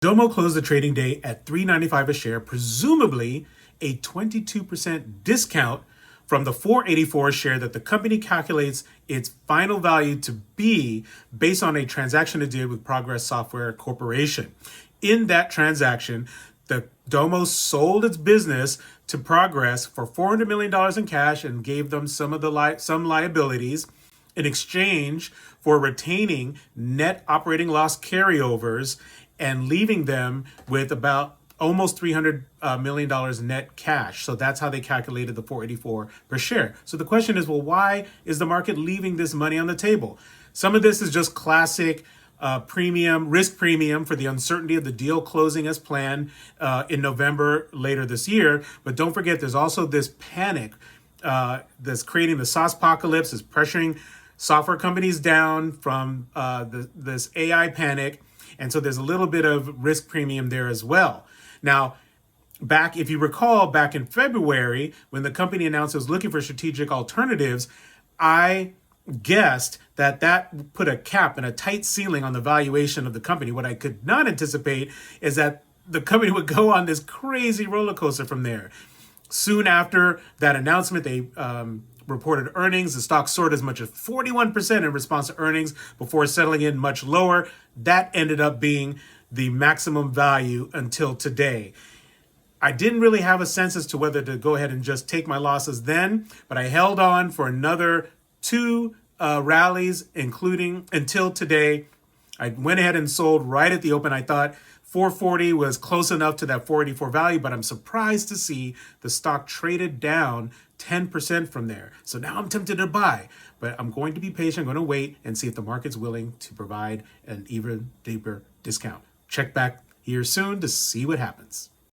Domo closed the trading day at $3.95 a share, presumably a 22% discount from the $4.84 a share that the company calculates its final value to be based on a transaction it did with Progress Software Corporation. In that transaction, the Domo sold its business to Progress for $400 million in cash and gave them some liabilities in exchange for retaining net operating loss carryovers and leaving them with about almost $300 million net cash. So that's how they calculated the 484 per share. So the question is, well, why is the market leaving this money on the table? Some of this is just classic risk premium for the uncertainty of the deal closing as planned in November later this year. But don't forget, there's also this panic that's creating the SaaS apocalypse, is pressuring software companies down from this AI panic. And so there's a little bit of risk premium there as well. Now, if you recall, back in February, when the company announced it was looking for strategic alternatives, I guessed that put a cap and a tight ceiling on the valuation of the company. What I could not anticipate is that the company would go on this crazy roller coaster from there. Soon after that announcement, they reported earnings. The stock soared as much as 41% in response to earnings before settling in much lower. That ended up being the maximum value until today. I didn't really have a sense as to whether to go ahead and just take my losses then, but I held on for another two rallies, including until today. I went ahead and sold right at the open. I thought 440 was close enough to that 484 value, but I'm surprised to see the stock traded down 10% from there. So now I'm tempted to buy, but I'm going to be patient. I'm going to wait and see if the market's willing to provide an even deeper discount. Check back here soon to see what happens.